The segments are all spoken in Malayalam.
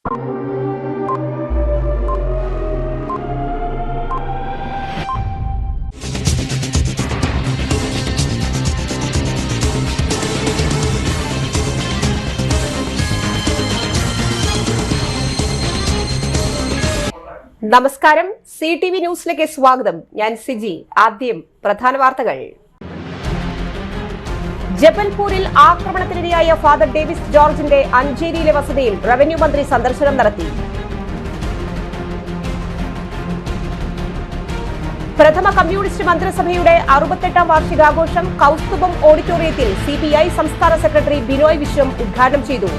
നമസ്കാരം, CTV ന്യൂസിലേക്ക് സ്വാഗതം. ഞാൻ സിജി. ആദ്യം പ്രധാന വാർത്തകൾ. ജബൽപൂരിൽ ആക്രമണത്തിനിരയായ ഫാദർ ഡേവിസ് ജോർജിന്റെ അഞ്ചേരിയിലെ വസതിയിൽ റവന്യൂ മന്ത്രി സന്ദർശനം നടത്തി. പ്രഥമ കമ്മ്യൂണിസ്റ്റ് മന്ത്രിസഭയുടെ 68ാം വാർഷികാഘോഷം കൗസ്തുഭം ഓഡിറ്റോറിയത്തിൽ CPI സംസ്ഥാന സെക്രട്ടറി ബിനോയ് വിശ്വം ഉദ്ഘാടനം ചെയ്തു.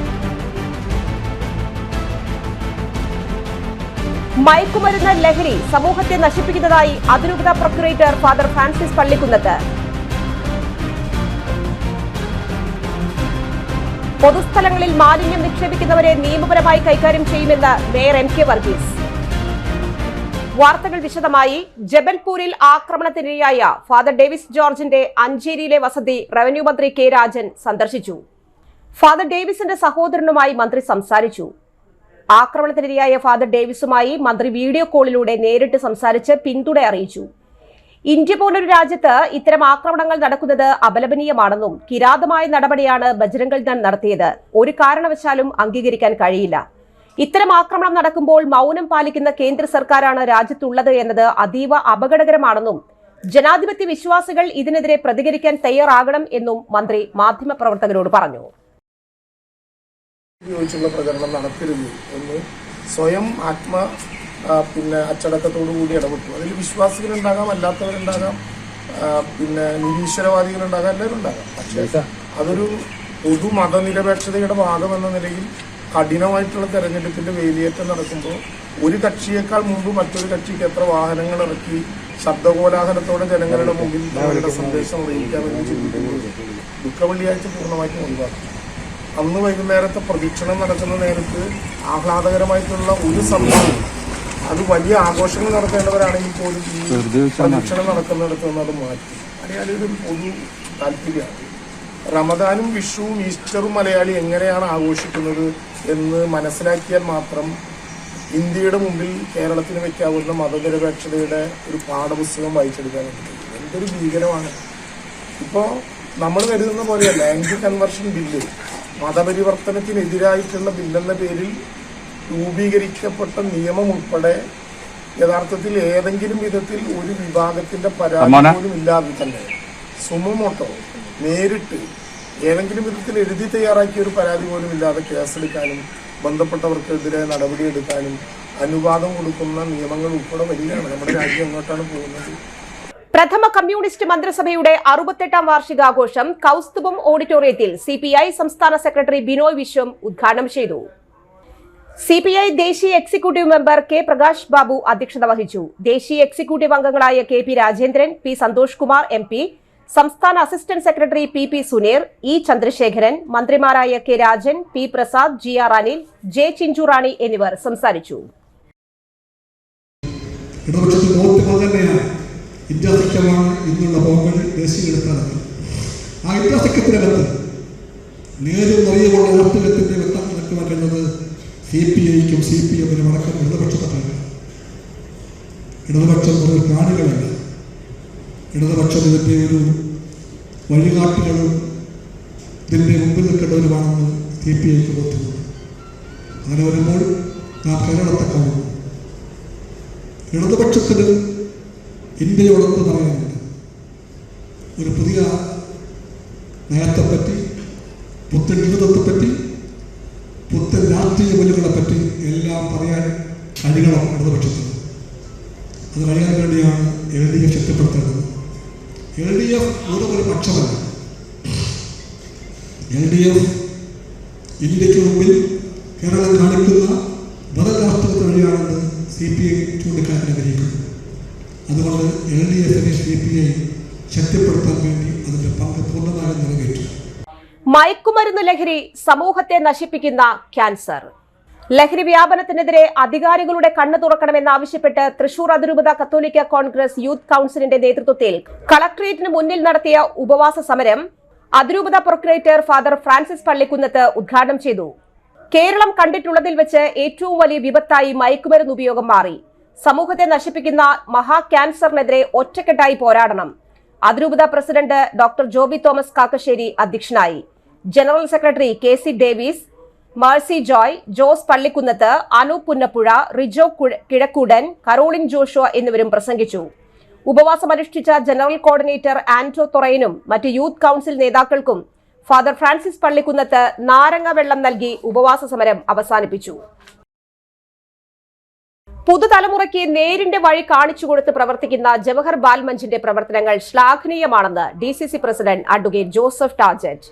മയക്കുമരുന്ന് ലഹരി സമൂഹത്തെ നശിപ്പിക്കുന്നതായി അതിരൂപത പ്രൊക്യുറേറ്റർ ഫാദർ ഫ്രാൻസിസ് പള്ളിക്കുന്നത്ത്. പൊതുസ്ഥലങ്ങളിൽ മാലിന്യം നിക്ഷേപിക്കുന്നവരെ നിയമപരമായി കൈകാര്യം ചെയ്യുമെന്ന് മേയർ MK വർഗീസ്. വാർത്തകൾ വിശദമായി. ജബൽപൂരിൽ ആക്രമണത്തിനിരയായ ഫാദർ ഡേവിസ് ജോർജിന്റെ അഞ്ചേരിയിലെ വസതി റവന്യൂ മന്ത്രി K രാജൻ സന്ദർശിച്ചു. ഫാദർ ഡേവിസിന്റെ സഹോദരനുമായി മന്ത്രി സംസാരിച്ചു. ആക്രമണത്തിനിരയായ ഫാദർ ഡേവിസുമായി മന്ത്രി വീഡിയോ കോളിലൂടെ നേരിട്ട് സംസാരിച്ച് പിന്തുണ അറിയിച്ചു. ഇന്ത്യ പോലൊരു രാജ്യത്ത് ഇത്തരം ആക്രമണങ്ങൾ നടക്കുന്നത് അപലപനീയമാണെന്നും കിരാതമായ നടപടിയാണ് ബജ്രംഗ് ദൾ നടത്തിയത്, ഒരു കാരണവശാലും അംഗീകരിക്കാൻ കഴിയില്ല. ഇത്തരം ആക്രമണം നടക്കുമ്പോൾ മൗനം പാലിക്കുന്ന കേന്ദ്ര സർക്കാരാണ് രാജ്യത്തുള്ളത് എന്നത് അതീവ അപകടകരമാണെന്നും ജനാധിപത്യ വിശ്വാസികൾ ഇതിനെതിരെ പ്രതികരിക്കാൻ തയ്യാറാകണം എന്നും മന്ത്രി മാധ്യമപ്രവർത്തകരോട് പറഞ്ഞു. യോജിച്ചുള്ള പ്രചരണം നടത്തരുത് എന്ന് സ്വയം അച്ചടക്കത്തോടുകൂടി ഇടപെട്ടു. അതിൽ വിശ്വാസികളുണ്ടാകാം, അല്ലാത്തവരുണ്ടാകാം, നിരീശ്വരവാദികളുണ്ടാകാം, എല്ലാവരും ഉണ്ടാകാം. പക്ഷേ അതൊരു പൊതു മതനിരപേക്ഷതയുടെ ഭാഗമെന്ന നിലയിൽ കഠിനമായിട്ടുള്ള തെരഞ്ഞെടുപ്പിന്റെ വേലിയേറ്റം നടക്കുമ്പോൾ ഒരു കക്ഷിയേക്കാൾ മുമ്പ് മറ്റൊരു കക്ഷിക്ക് എത്ര വാഹനങ്ങൾ ഇറക്കി ശബ്ദകോലാഹലത്തോടെ ജനങ്ങളുടെ മുമ്പിൽ അവരുടെ സന്ദേശം അറിയിക്കാമെന്ന് ചിന്തിക്കുന്നത് ദുഃഖവെള്ളിയാഴ്ച പൂർണ്ണമായിട്ടും ഒഴിവാക്കി. അന്ന് വൈകുന്നേരത്തെ പ്രദക്ഷിണം നടക്കുന്ന നേരത്ത് ആഹ്ലാദകരമായിട്ടുള്ള ഒരു സംഭവം, അത് വലിയ ആഘോഷങ്ങൾ നടത്തേണ്ടവരാണെങ്കിൽ പോലും ഈ പ്രദക്ഷിണം നടക്കുന്നിടത്ത് നിന്ന് അത് മാറ്റി. മലയാളിയുടെ ഒരു പൊതു താല്പര്യമാണ്. റമദാനും വിഷുവും ഈസ്റ്ററും മലയാളി എങ്ങനെയാണ് ആഘോഷിക്കുന്നത് എന്ന് മനസ്സിലാക്കിയാൽ മാത്രം ഇന്ത്യയുടെ മുമ്പിൽ കേരളത്തിന് വയ്ക്കാവുന്ന മതനിരപേക്ഷതയുടെ ഒരു പാഠപുസ്തകം വായിച്ചെടുക്കാൻ പറ്റും. എന്തൊരു ഭീകരമാണ്! ഇപ്പോൾ നമ്മൾ കരുതുന്ന പോലെയല്ല. ആന്റി കൺവെർഷൻ ബില്ല്, മതപരിവർത്തനത്തിനെതിരായിട്ടുള്ള ബില്ലെന്ന പേരിൽ രൂപീകരിക്കപ്പെട്ട നിയമം ഉൾപ്പെടെ യഥാർത്ഥത്തിൽ ഏതെങ്കിലും വിധത്തിൽ ഒരു വിഭാഗത്തിന്റെ പരാതി പോലും ഇല്ലാതെ തന്നെ സുമോട്ടോ നേരിട്ട് ഏതെങ്കിലും വിധത്തിൽ എഴുതി തയ്യാറാക്കിയ ഒരു പരാതി പോലും ഇല്ലാതെ കേസെടുക്കാനും ബന്ധപ്പെട്ടവർക്കെതിരെ നടപടിയെടുക്കാനും അനുവാദം കൊടുക്കുന്ന നിയമങ്ങൾ ഉൾപ്പെടെ വരികയാണ്. നമ്മുടെ രാജ്യം എങ്ങോട്ടാണ് പോകുന്നത്? പ്രഥമ കമ്മ്യൂണിസ്റ്റ് മന്ത്രിസഭയുടെ 68ാം വാർഷികാഘോഷം കൗസ്തുഭം ഓഡിറ്റോറിയത്തിൽ CPI സംസ്ഥാന സെക്രട്ടറി ബിനോയ് വിശ്വം ഉദ്ഘാടനം ചെയ്തു. CPI ദേശീയ executive member K Prakash Babu അധ്യക്ഷത വഹിച്ചു. ദേശീയ എക്സിക്യൂട്ടീവ് അംഗങ്ങളായ KP Rajendran, P Santhosh Kumar MP, സംസ്ഥാന assistant secretary PP Suneer, E Chandrasekharan, മന്ത്രിമാരായ K Rajan, P Prasad, GR Anil, J Chinchu Rani എന്നിവർ സംസാരിച്ചു. ഇന്ത്യ സഖ്യമാണ് ഇന്നുള്ള ബോംബെൽ ദേശീയ എടുത്താനത്. ആ ഇന്ത്യ സഖ്യത്തിനകത്ത് നേരും നിറയുമുള്ള വോട്ടുകത്തിന്റെ വ്യക്തം വ്യക്തമാക്കുന്നത് CPIക്കും CPMനും അടക്കം ഇടതുപക്ഷത്താണ്. ഇടതുപക്ഷം ഒരു കാണികളല്ല. ഇടതുപക്ഷം ഇതിൻ്റെ ഒരു വഴികാട്ടികളും ഇതിൻ്റെ മുമ്പിൽ നിൽക്കേണ്ടവരുമാണെന്ന് CPIക്ക് ബോധ്യമുണ്ട്. അങ്ങനെ വരുമ്പോൾ നാം കേരളത്തെ കാണുന്നു. ഇടതുപക്ഷത്തിന് ഇന്ത്യയോടൊന്ന് പറയാനുണ്ട്. ഒരു പുതിയ നയത്തെപ്പറ്റി, പുത്തൻ ജീവിതത്തെപ്പറ്റി, പുത്തൻ രാഷ്ട്രീയ മൂല്യങ്ങളെപ്പറ്റി എല്ലാം പറയാൻ കഴിയണം ഇടതുപക്ഷത്തിന്. അത് കഴിയാൻ വേണ്ടിയാണ് LDF ശക്തിപ്പെടുത്തേണ്ടത്. LDF ഒരു പക്ഷമല്ല. LDF ഇന്ത്യക്ക് മുമ്പിൽ കേരളം കാണിക്കുന്ന മതരാഷ്ട്രത്തിന് വഴിയാണെന്ന് CPI ചൂണ്ടിക്കാറ്റാൻ ആഗ്രഹിക്കുന്നു. അതുകൊണ്ട് LDFനെ CPI ശക്തിപ്പെടുത്താൻ വേണ്ടി അതിന്റെ പങ്ക് പൂർണ്ണമായും നിറവേറ്റും. മയക്കുമരുന്ന് ലഹരി സമൂഹത്തെ നശിപ്പിക്കുന്ന ക്യാൻസർ. ലഹരി വ്യാപനത്തിനെതിരെ അധികാരികളുടെ കണ്ണു തുറക്കണമെന്നാവശ്യപ്പെട്ട് തൃശൂർ അതിരൂപത കത്തോലിക്ക കോൺഗ്രസ് യൂത്ത് കൌൺസിലിന്റെ നേതൃത്വത്തിൽ കളക്ടറേറ്റിന് മുന്നിൽ നടത്തിയ ഉപവാസ സമരം അതിരൂപത പ്രൊക്യുറേറ്റർ ഫാദർ ഫ്രാൻസിസ് പള്ളിക്കുന്നത്ത് ഉദ്ഘാടനം ചെയ്തു. കേരളം കണ്ടിട്ടുള്ളതിൽ വെച്ച് ഏറ്റവും വലിയ വിപത്തായി മയക്കുമരുന്ന് ഉപയോഗം മാറി. സമൂഹത്തെ നശിപ്പിക്കുന്ന മഹാ ക്യാൻസറിനെതിരെ ഒറ്റക്കെട്ടായി പോരാടണം. അതിരൂപത പ്രസിഡന്റ് ഡോക്ടർ ജോബി തോമസ് കാക്കശ്ശേരി അധ്യക്ഷനായി. General secretary KC. ഡേവിസ്, മേഴ്സി ജോയ്, ജോസ് പള്ളിക്കുന്നത്ത്, അനു പുന്നപ്പുഴ, റിജോ കിഴക്കൂടൻ, കരോളിൻ ജോഷുവ എന്നിവരും പ്രസംഗിച്ചു. ഉപവാസമനുഷ്ഠിച്ച ജനറൽ കോർഡിനേറ്റർ ആന്റോ തൊറൈനും മറ്റ് യൂത്ത് കൌൺസിൽ നേതാക്കൾക്കും ഫാദർ ഫ്രാൻസിസ് പള്ളിക്കുന്നത്ത് നാരങ്ങ വെള്ളം നൽകി ഉപവാസ സമരം അവസാനിപ്പിച്ചു. പുതുതലമുറയ്ക്ക് നേരിന്റെ വഴി കാണിച്ചുകൊടുത്ത് പ്രവർത്തിക്കുന്ന ജവഹർ ബാൽമഞ്ചിന്റെ പ്രവർത്തനങ്ങൾ ശ്ലാഘനീയമാണെന്ന് DCC president advocate Joseph ടാജറ്റ്.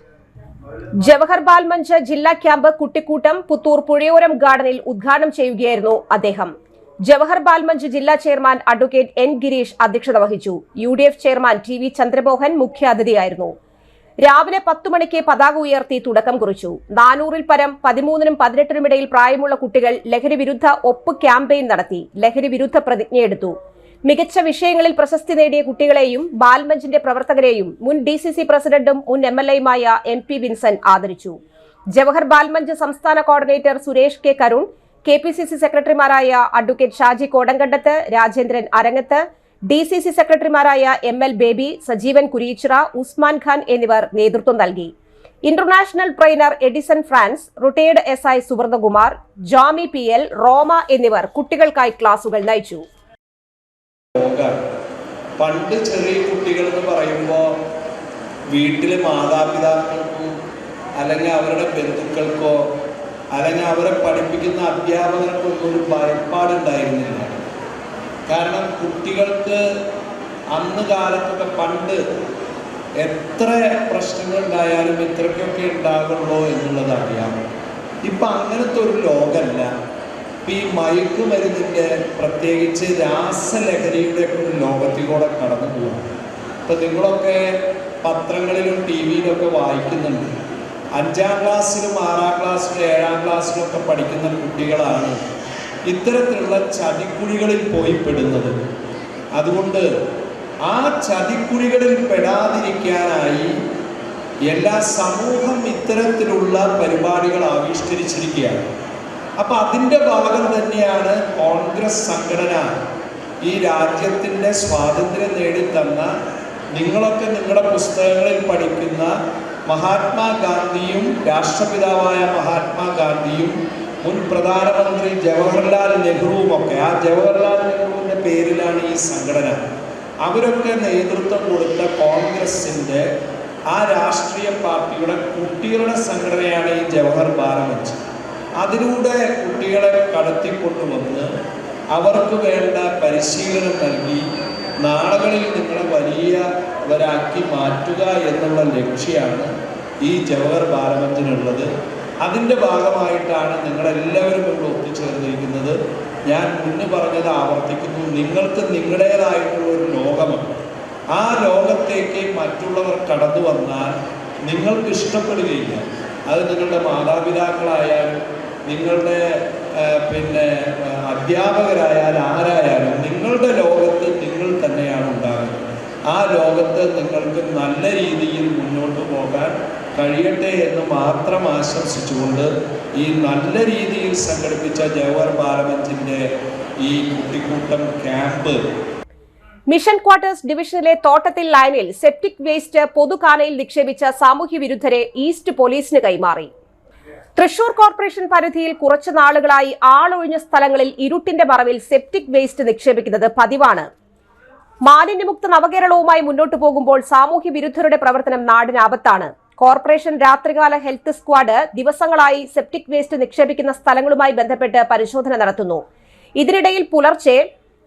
Jawahar Bal Manch ജില്ലാ ക്യാമ്പ് കുട്ടിക്കൂട്ടം പുത്തൂർ പുഴയോരം ഗാർഡനിൽ ഉദ്ഘാടനം ചെയ്യുകയായിരുന്നു അദ്ദേഹം. ജവഹർ ബാൽമഞ്ച് ജില്ലാ ചെയർമാൻ അഡ്വക്കേറ്റ് N. ഗിരീഷ് അധ്യക്ഷത വഹിച്ചു. UDF ചെയർമാൻ TV ചന്ദ്രമോഹൻ മുഖ്യാതിഥിയായിരുന്നു. രാവിലെ 10 മണിക്ക് പതാക ഉയർത്തി തുടക്കം കുറിച്ചു. 400-ൽ പരം 13-നും 18-നും ഇടയിൽ പ്രായമുള്ള കുട്ടികൾ ലഹരി വിരുദ്ധ ഒപ്പ് ക്യാമ്പയിൻ നടത്തി. ലഹരി വിരുദ്ധ പ്രതിജ്ഞയെടുത്തു. മികച്ച വിഷയങ്ങളിൽ പ്രശസ്തി നേടിയ കുട്ടികളെയും ബാൽമഞ്ചിന്റെ പ്രവർത്തകരെയും മുൻ DCC പ്രസിഡന്റും മുൻ MLAയുമായ MP വിൻസെന്റ് ആദരിച്ചു. ജവഹർ ബാൽമഞ്ച് സംസ്ഥാന coordinator Suresh K. Karun, KPCC സെക്രട്ടറിമാരായ അഡ്വക്കേറ്റ് ഷാജി കോടങ്കണ്ടത്ത്, രാജേന്ദ്രൻ അരങ്ങത്ത്, DCC സെക്രട്ടറിമാരായ ML ബേബി, സജീവൻ കുരീച്ചിറ, ഉസ്മാൻ ഖാൻ എന്നിവർ നേതൃത്വം നൽകി. International trainer Edison Frans, retired SI Subrathakumar, Jomy PL, Roma എന്നിവർ കുട്ടികൾക്കായി ക്ലാസുകൾ നയിച്ചു. പണ്ട് ചെറിയ കുട്ടികൾ എന്ന് പറയുമ്പോൾ വീട്ടിലെ മാതാപിതാക്കൾക്കോ അല്ലെങ്കിൽ അവരുടെ ബന്ധുക്കൾക്കോ അല്ലെങ്കിൽ അവരെ പഠിപ്പിക്കുന്ന അധ്യാപകർക്കോ ഒരു ഭയപ്പാടുണ്ടായിരുന്നില്ല. കാരണം കുട്ടികൾക്ക് അന്ന് കാലത്തൊക്കെ പണ്ട് എത്ര പ്രശ്നങ്ങളുണ്ടായാലും ഇത്രയ്ക്കൊക്കെ ഉണ്ടാകുള്ളൂ എന്നുള്ളത് അറിയാം. ഇപ്പം അങ്ങനത്തെ ഒരു ലോകമല്ല. ഇപ്പം ഈ മയക്കുമരുന്നിൻ്റെ പ്രത്യേകിച്ച് രാസലഹരിയുടെ ഒക്കെ ഒരു ലോകത്തിലൂടെ കടന്നു പോകും. ഇപ്പം നിങ്ങളൊക്കെ പത്രങ്ങളിലും TV-യിലൊക്കെ വായിക്കുന്നുണ്ട്. 5-ാം ക്ലാസ്സിലും 6-ാം ക്ലാസ്സിലും 7-ാം ക്ലാസ്സിലൊക്കെ പഠിക്കുന്ന കുട്ടികളാണ് ഇത്തരത്തിലുള്ള ചതിക്കുഴികളിൽ പോയി പെടുന്നത്. അതുകൊണ്ട് ആ ചതിക്കുഴികളിൽ പെടാതിരിക്കാനായി എല്ലാ സമൂഹം ഇത്തരത്തിലുള്ള പരിപാടികൾ ആവിഷ്കരിച്ചിരിക്കുകയാണ്. അപ്പം അതിൻ്റെ ഭാഗം തന്നെയാണ് കോൺഗ്രസ് സംഘടന ഈ രാജ്യത്തിൻ്റെ സ്വാതന്ത്ര്യം നേടിത്തന്ന നിങ്ങളൊക്കെ നിങ്ങളുടെ പുസ്തകങ്ങളിൽ പഠിക്കുന്ന മഹാത്മാഗാന്ധിയും രാഷ്ട്രപിതാവായ മഹാത്മാഗാന്ധിയും മുൻ പ്രധാനമന്ത്രി ജവഹർലാൽ നെഹ്റുവുമൊക്കെ, ആ ജവഹർലാൽ നെഹ്റുവിൻ്റെ പേരിലാണ് ഈ സംഘടന. അവരൊക്കെ നേതൃത്വം കൊടുത്ത കോൺഗ്രസിൻ്റെ ആ രാഷ്ട്രീയ പാർട്ടിയുടെ കുട്ടികളുടെ സംഘടനയാണ് ഈ ജവഹർ ബാലമഞ്ച്. അതിലൂടെ കുട്ടികളെ കടത്തിക്കൊണ്ടുവന്ന് അവർക്ക് വേണ്ട പരിശീലനം നൽകി നാളുകളിൽ നിങ്ങളെ വലിയവരാക്കി മാറ്റുക എന്നുള്ള ലക്ഷ്യമാണ് ഈ ജവഹർ ബാലമഞ്ചിനുള്ളത്. അതിൻ്റെ ഭാഗമായിട്ടാണ് നിങ്ങളെല്ലാവരും ഇവിടെ ഒത്തുചേർന്നിരിക്കുന്നത്. ഞാൻ മുന്നേ പറഞ്ഞത് ആവർത്തിക്കുന്നു, നിങ്ങൾക്ക് നിങ്ങളുടേതായിട്ടുള്ള ഒരു ലോകമുണ്ട്. ആ ലോകത്തേക്ക് മറ്റുള്ളവർ കടന്നു വന്നാൽ നിങ്ങൾക്ക് ഇഷ്ടപ്പെടുകയില്ല. അത് നിങ്ങളുടെ മാതാപിതാക്കളായാലും നിങ്ങളുടെ അധ്യാപകരായാലും ആരായാലും നിങ്ങളുടെ ലോകത്ത് നിങ്ങൾ തന്നെയാണ് ഉണ്ടാകുന്നത്. ആ ലോകത്ത് നിങ്ങൾക്ക് നല്ല രീതിയിൽ മുന്നോട്ട് പോകാൻ കഴിയട്ടെ എന്ന് മാത്രം ആശംസിച്ചുകൊണ്ട് ഈ നല്ല രീതിയിൽ സംഘടിപ്പിച്ച ജവഹർ ബാലമഞ്ചിൻ്റെ ഈ കുട്ടിക്കൂട്ടം ക്യാമ്പ് മിഷൻ ക്വാർട്ടേഴ്സ് ഡിവിഷനിലെ തോട്ടത്തിൽ ലൈനിൽ സെപ്റ്റിക് വേസ്റ്റ് പൊതുകാനയിൽ നിക്ഷേപിച്ച സാമൂഹ്യ വിരുദ്ധരെ ഈസ്റ്റ് പോലീസിന് കൈമാറി. തൃശൂർ കോർപ്പറേഷൻ പരിധിയിൽ കുറച്ചു നാളുകളായി ആളൊഴിഞ്ഞ സ്ഥലങ്ങളിൽ ഇരുട്ടിന്റെ മറവിൽ സെപ്റ്റിക് വേസ്റ്റ് നിക്ഷേപിക്കുന്നത് പതിവാണ്. മാലിന്യമുക്ത നവകേരളവുമായി മുന്നോട്ടു പോകുമ്പോൾ സാമൂഹ്യ വിരുദ്ധരുടെ പ്രവർത്തനം നാടിനാപത്താണ്. കോർപ്പറേഷൻ രാത്രികാല ഹെൽത്ത് സ്ക്വാഡ് ദിവസങ്ങളായി സെപ്റ്റിക് വേസ്റ്റ് നിക്ഷേപിക്കുന്ന സ്ഥലങ്ങളുമായി ബന്ധപ്പെട്ട് പരിശോധന നടത്തുന്നു. ഇതിനിടയിൽ പുലർച്ചെ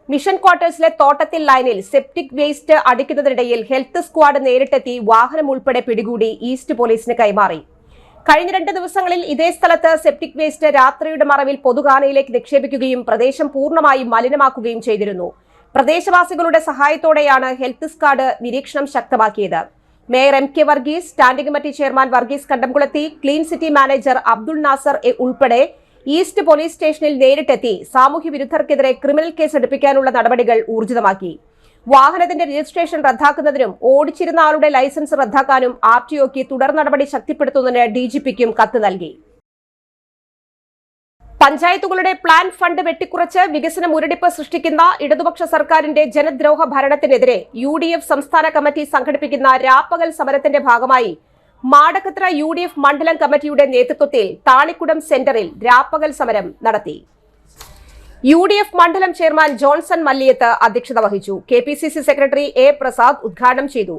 മിഷൻ ക്വാർട്ടേഴ്സിലെ തോട്ടത്തിൽ ലൈനിൽ സെപ്റ്റിക് വേസ്റ്റ് അടിക്കുന്നതിനിടയിൽ ഹെൽത്ത് സ്ക്വാഡ് നേരിട്ടെത്തി വാഹനം ഉൾപ്പെടെ പിടികൂടി ഈസ്റ്റ് പോലീസിന് കൈമാറി. കഴിഞ്ഞ 2 ദിവസങ്ങളിൽ ഇതേ സ്ഥലത്ത് സെപ്റ്റിക് വേസ്റ്റ് രാത്രിയുടെ മറവിൽ പൊതുകാനയിലേക്ക് നിക്ഷേപിക്കുകയും പ്രദേശം പൂർണ്ണമായും മലിനമാക്കുകയും ചെയ്തിരുന്നു. പ്രദേശവാസികളുടെ സഹായത്തോടെയാണ് ഹെൽത്ത് സ്ക്വാഡ് നിരീക്ഷണം ശക്തമാക്കിയത്. Mayor MK Varghese, standing committee chairman Varghese Kandamkulathi, clean city manager Abdul Nasar ഉൾപ്പെടെ ഈസ്റ്റ് പോലീസ് സ്റ്റേഷനിൽ നേരിട്ടെത്തി സാമൂഹ്യ വിരുദ്ധർക്കെതിരെ ക്രിമിനൽ കേസ് എടുപ്പിക്കാനുള്ള നടപടികൾ ഊർജിതമാക്കി. വാഹനത്തിന്റെ രജിസ്ട്രേഷൻ റദ്ദാക്കുന്നതിനും ഓടിച്ചിരുന്ന ആളുടെ ലൈസൻസ് റദ്ദാക്കാനും RTOക്ക് തുടർ നടപടി ശക്തിപ്പെടുത്തുന്നതിന് DGPക്കും കത്ത് നൽകി. പഞ്ചായത്തുകളുടെ പ്ലാൻ ഫണ്ട് വെട്ടിക്കുറച്ച് വികസന മുരടിപ്പ് സൃഷ്ടിക്കുന്ന ഇടതുപക്ഷ സർക്കാരിന്റെ ജനദ്രോഹ ഭരണത്തിനെതിരെ UDF സംസ്ഥാന കമ്മിറ്റി സംഘടിപ്പിക്കുന്ന രാപ്പകൽ സമരത്തിന്റെ ഭാഗമായി മാടക്കത്ര UDF മണ്ഡലം കമ്മിറ്റിയുടെ നേതൃത്വത്തിൽ താളിക്കുടം സെന്ററിൽ രാപ്പകൽ സമരം നടത്തി. UDF മണ്ഡലം ചെയർമാൻ ജോൺസൺ മല്ലിയത്ത് അധ്യക്ഷത വഹിച്ചു. KPCC secretary A. പ്രസാദ് ഉദ്ഘാടനം ചെയ്തു.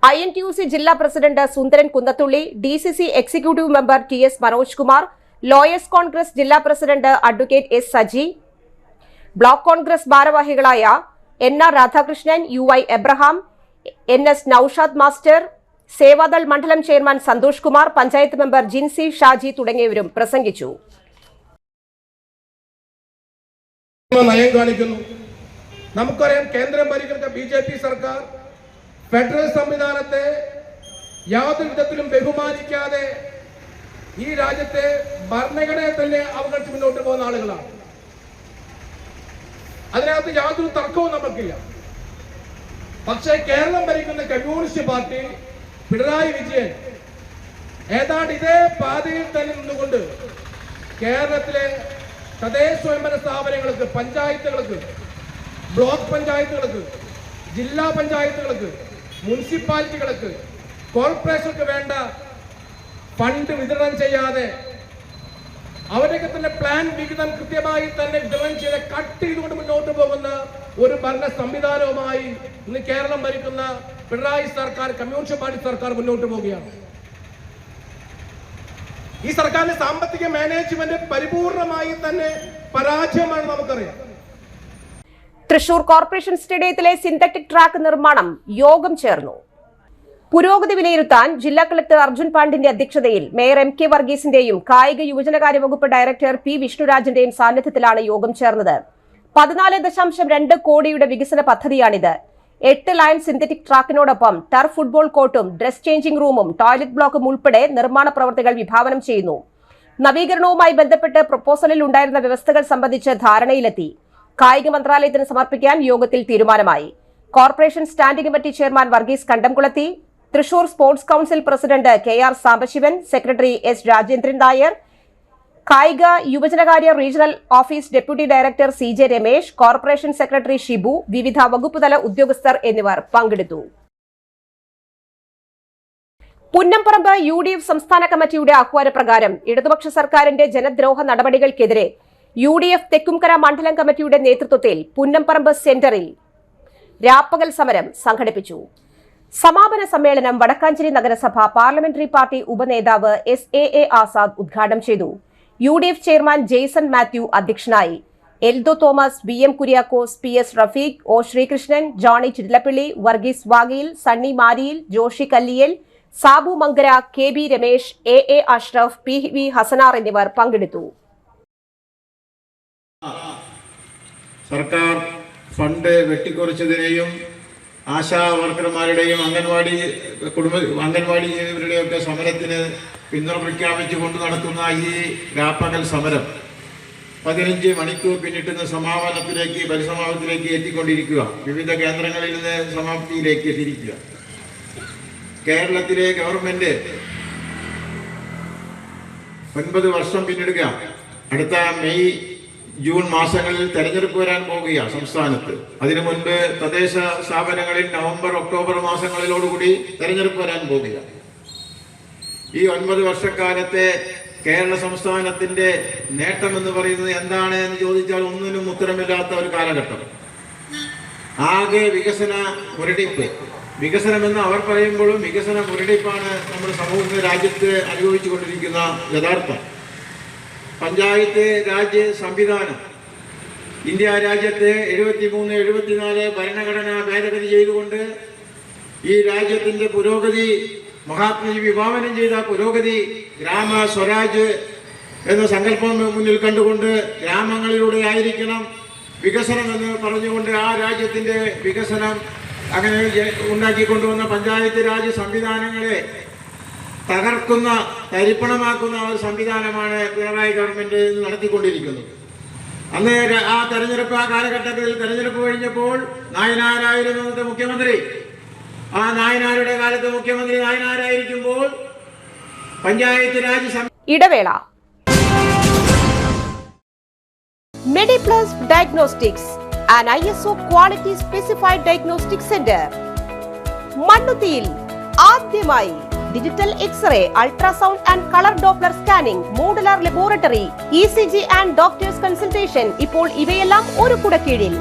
INTUC ജില്ലാ president Sundaran Kunnathully, DCC executive member TS Manoj Kumar, lawyers Congress ജില്ലാ president advocate S. Saji, block Congress ഭാരവാഹികളായ NR Radhakrishnan, UI Abraham, NS Noushad master, Sevadal മണ്ഡലം ചെയർമാൻ സന്തോഷ് കുമാർ, പഞ്ചായത്ത് മെമ്പർ ജിൻസി ഷാജി തുടങ്ങിയവരും പ്രസംഗിച്ചു. നയം കാണിക്കുന്നു. നമുക്കറിയാം, കേന്ദ്രം ഭരിക്കുന്ന BJP സർക്കാർ ഫെഡറൽ സംവിധാനത്തെ യാതൊരു വിധത്തിലും ബഹുമാനിക്കാതെ ഈ രാജ്യത്തെ ഭരണഘടനയെ തന്നെ അവഗണിച്ച് മുന്നോട്ട് പോകുന്ന ആളുകളാണ്. അതിനകത്ത് യാതൊരു തർക്കവും നമുക്കില്ല. പക്ഷേ കേരളം ഭരിക്കുന്ന കമ്മ്യൂണിസ്റ്റ് പാർട്ടി പിണറായി വിജയൻ ഏതാണ്ട് ഇതേ പാതയിൽ തന്നെ നിന്നുകൊണ്ട് കേരളത്തിലെ തദ്ദേശ സ്വയംഭരണ സ്ഥാപനങ്ങൾക്ക്, പഞ്ചായത്തുകൾക്ക്, ബ്ലോക്ക് പഞ്ചായത്തുകൾക്ക്, ജില്ലാ പഞ്ചായത്തുകൾക്ക്, മുനിസിപ്പാലിറ്റികൾക്ക്, കോർപ്പറേഷനുകൾക്ക് വേണ്ട ഫണ്ട് വിതരണം ചെയ്യാതെ അവരൊക്കെ തന്നെ പ്ലാൻ വിഹിതം കൃത്യമായി തന്നെ വിതരണം ചെയ്ത് കട്ട് ചെയ്തുകൊണ്ട് മുന്നോട്ട് പോകുന്ന ഒരു ഭരണ സംവിധാനവുമായി ഇന്ന് കേരളം ഭരിക്കുന്ന പിണറായി സർക്കാർ, കമ്മ്യൂണിസ്റ്റ് പാർട്ടി സർക്കാർ മുന്നോട്ട് പോവുകയാണ്. ഈ സർക്കാരിന്റെ സാമ്പത്തിക മാനേജ്മെന്റ് പരിപൂർണമായി തന്നെ പരാജയമാണ് നമുക്കറിയാം. തൃശൂർ കോർപ്പറേഷൻ സ്റ്റേഡിയത്തിലെ സിന്തറ്റിക് ട്രാക്ക് നിർമ്മാണം യോഗം ചേർന്നു. പുരോഗതി വിലയിരുത്താൻ ജില്ലാ കളക്ടർ അർജുൻ പാണ്ഡിന്റെ അധ്യക്ഷതയിൽ മേയർ MK വർഗീസിന്റെയും കായിക യുവജനകാര്യ വകുപ്പ് ഡയറക്ടർ P. വിഷ്ണുരാജിന്റെയും സാന്നിധ്യത്തിലാണ് യോഗം ചേർന്നത്. 14.2 കോടിയുടെ വികസന പദ്ധതിയാണിത്. 8 ലൈൻ സിന്തറ്റിക് ട്രാക്കിനോടൊപ്പം ടർഫ് ഫുട്ബോൾ കോർട്ടും ഡ്രസ് ചേഞ്ചിംഗ് റൂമും ടോയ്ലറ്റ് ബ്ലോക്കും ഉൾപ്പെടെ നിർമ്മാണ പ്രവൃത്തികൾ വിഭാവനം ചെയ്യുന്നു. നവീകരണവുമായി ബന്ധപ്പെട്ട് പ്രപ്പോസലിൽ ഉണ്ടായിരുന്ന വ്യവസ്ഥകൾ സംബന്ധിച്ച് ധാരണയിലെത്തി. കായിക മന്ത്രാലയത്തിന് സമർപ്പിക്കാൻ യോഗത്തിൽ തീരുമാനമായി. Corporation standing committee chairman Varghese Kandamkulathi, Thrissur sports council president KR Sambasivan, secretary S. Rajendran Nair, കായിക യുവജനകാര്യ regional office deputy director CJ Ramesh, corporation secretary Shibu, വിവിധ വകുപ്പ് തല ഉദ്യോഗസ്ഥർ എന്നിവർ പങ്കെടുത്തു. പുന്നംപറമ്പ് UDF സംസ്ഥാന കമ്മിറ്റിയുടെ ആഹ്വാനപ്രകാരം ഇടതുപക്ഷ സർക്കാരിന്റെ ജനദ്രോഹ നടപടികൾക്കെതിരെ UDF തെക്കുംകര മണ്ഡലം കമ്മിറ്റിയുടെ നേതൃത്വത്തിൽ പുന്നംപറമ്പ് സെന്ററിൽ രാപ്പകൽ സമരം സംഘടിപ്പിച്ചു. സമാപന സമ്മേളനം വടക്കാഞ്ചേരി നഗരസഭ പാർലമെന്ററി പാർട്ടി ഉപനേതാവ് SAA ആസാദ് ഉദ്ഘാടനം ചെയ്തു. UDF ചെയർമാൻ ജെയ്സൺ മാത്യു അധ്യക്ഷനായി. Eldho Thomas, VM Kuriakose, PS Rafeeq, O. Sreekrishnan, Johny Chittilappally, Varghese Vagayil, Sunny Mariyil, Joshy Kalliyal, Sabu Mankara, KB Ramesh, AA Ashraf, PV Hassanar എന്നിവർ പങ്കെടുത്തു. സർക്കാർ ഫണ്ട് വെട്ടിക്കുറച്ചതിനെയും ആശാ വർക്കർമാരുടെയും അംഗൻവാടി ജീവിതരുടെയൊക്കെ സമരത്തിന് പിന്തുണ പ്രഖ്യാപിച്ചുകൊണ്ട് നടത്തുന്ന ഈ രാപ്പകൽ സമരം 15 മണിക്കൂർ പിന്നിട്ടുന്ന പരിസമാപനത്തിലേക്ക് എത്തിക്കൊണ്ടിരിക്കുക. വിവിധ കേന്ദ്രങ്ങളിൽ നിന്ന് സമാപ്തിയിലേക്ക് എത്തിയിരിക്കുക. കേരളത്തിലെ ഗവൺമെന്റ് 9 വർഷം പിന്നിടുക. അടുത്ത മെയ് ജൂൺ മാസങ്ങളിൽ തെരഞ്ഞെടുപ്പ് വരാൻ പോകുകയാണ് സംസ്ഥാനത്ത്. അതിനു മുൻപ് തദ്ദേശ സ്ഥാപനങ്ങളിൽ നവംബർ ഒക്ടോബർ മാസങ്ങളിലോടുകൂടി തെരഞ്ഞെടുപ്പ് വരാൻ പോകുക. ഈ 9 വർഷക്കാലത്തെ കേരള സംസ്ഥാനത്തിന്റെ നേട്ടം എന്ന് പറയുന്നത് എന്താണ് എന്ന് ചോദിച്ചാൽ ഒന്നിനും ഉത്തരമില്ലാത്ത ഒരു കാലഘട്ടം. ആകെ വികസന മുരടിപ്പ്. വികസനമെന്ന് അവർ പറയുമ്പോഴും വികസന മുരടിപ്പാണ് നമ്മുടെ സമൂഹത്തിൽ രാജ്യത്ത് അനുഭവിച്ചു കൊണ്ടിരിക്കുന്ന യഥാർത്ഥം. പഞ്ചായത്ത് രാജ് സംവിധാനം ഇന്ത്യ രാജ്യത്തെ 73-74 ഭരണഘടന ഭേദഗതി ചെയ്തുകൊണ്ട് ഈ രാജ്യത്തിന്റെ പുരോഗതി, മഹാത്മജി വിഭാവനം ചെയ്ത പുരോഗതി, ഗ്രാമ സ്വരാജ് എന്ന സങ്കല്പം മുന്നിൽ കണ്ടുകൊണ്ട് ഗ്രാമങ്ങളിലൂടെ ആയിരിക്കണം വികസനം എന്ന് പറഞ്ഞുകൊണ്ട് ആ രാജ്യത്തിന്റെ വികസനം അങ്ങനെ ഉണ്ടാക്കിക്കൊണ്ടുവന്ന പഞ്ചായത്ത് രാജ് സംവിധാനങ്ങളെ തകർക്കുന്ന, തരിപ്പണമാക്കുന്ന ഒരു സംവിധാനമാണ് പിണറായി ഗവൺമെന്റ് നടത്തിക്കൊണ്ടിരിക്കുന്നത്. അന്ന് ആ കാലഘട്ടത്തിൽ തെരഞ്ഞെടുപ്പ് കഴിഞ്ഞപ്പോൾ നായനാരായിരുന്നു മുഖ്യമന്ത്രി. ആ നായനാരുടെ കാലത്ത് മുഖ്യമന്ത്രി നായനാരായിരിക്കുമ്പോൾ പഞ്ചായത്ത് രാജ് ഇടവേള MediPlus Diagnostics, an ISO quality specified diagnostic center. മണ്ണുത്തിയിൽ ആദ്യമായി digital x-ray, ultrasound and colour Doppler scanning, modular laboratory, ECG and doctors consultation. ഇപ്പോൾ ഇവയെല്ലാം ഒരു കുടക്കീഴിൽ.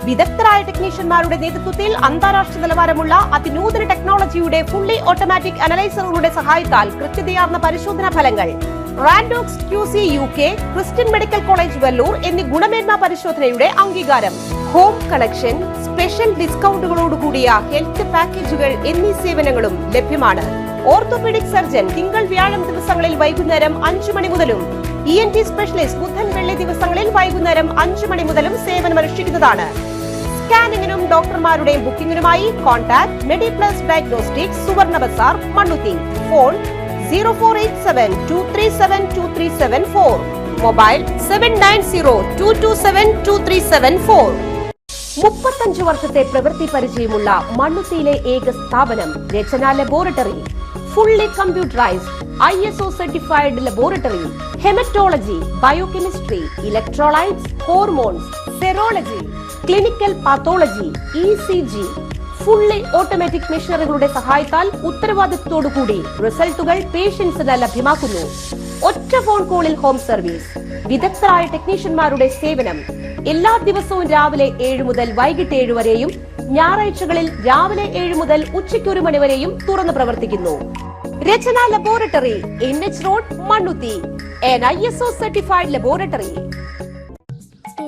വിദഗ്ധരായ ടെക്നീഷ്യന്മാരുടെ നേതൃത്വത്തിൽ അന്താരാഷ്ട്ര നിലവാരമുള്ള അതിനൂതന ടെക്നോളജിയുടെ ഫുള്ളി ഓട്ടോമാറ്റിക് അനലൈസറുകളുടെ സഹായത്താൽ കൃത്യതയാർന്ന പരിശോധനാ ഫലങ്ങൾ. റാൻഡോക്സ് QC UK, Christian medical college Vellore എന്നീ ഗുണമേന്മ പരിശോധനയുടെ അംഗീകാരം. ഹോം കളക്ഷൻ, സ്പെഷ്യൽ ഡിസ്കൗണ്ടുകളോടുകൂടിയ ഹെൽത്ത് പാക്കേജുകൾ എന്നീ സേവനങ്ങളും ലഭ്യമാണ്. ഓർത്തോപീഡിക് സർജൻ തിങ്കൾ വ്യാഴം ദിവസങ്ങളിൽ വൈകുന്നേരം 5 മണി മുതലും ENT സ്പെഷ്യലിസ്റ്റ് ബുധൻ വെള്ളി ദിവസങ്ങളിൽ വൈകുന്നേരം 5 മണി മുതലും സേവനമനുഷ്ഠിക്കുന്നതാണ്. സ്കാനിങ്ങിനും ഡോക്ടർമാരുടെ ബുക്കിംഗിനുമായി കോൺടാക്ട് MediPlus Diagnostics, സുവർണ ബസാർ, മണ്ണുത്തി. Phone 0487-237-2374, mobile 790227-2374. 35 വർഷത്തെ പ്രവൃത്തി പരിചയമുള്ള മണ്ണുത്തിയിലെ ഏക സ്ഥാപനം Rachana laboratory. Fully computerised ISO certified laboratory. Haematology, biochemistry, electrolytes, hormones, serology, clinical pathology, ECG. Fully automatic മെഷീനറികളുടെ സഹായത്താൽ ഉത്തരവാദിത്വത്തോടുകൂടി റിസൾട്ടുകൾ പേഷ്യൻസിന് ലഭ്യമാക്കുന്നു. ഒറ്റ ഫോൺ കോളിൽ ഹോം സർവീസ്. വിദഗ്ധരായ ടെക്നീഷ്യന്മാരുടെ സേവനം. എല്ലാ ദിവസവും രാവിലെ 7 മുതൽ വൈകിട്ട് 7 വരെയും ഞായറാഴ്ചകളിൽ രാവിലെ 7 മുതൽ ഉച്ചയ്ക്ക് 1 മണി വരെയും തുറന്നു പ്രവർത്തിക്കുന്നു. Rachana laboratory, NH road, Mannuthy. an ISO certified laboratory.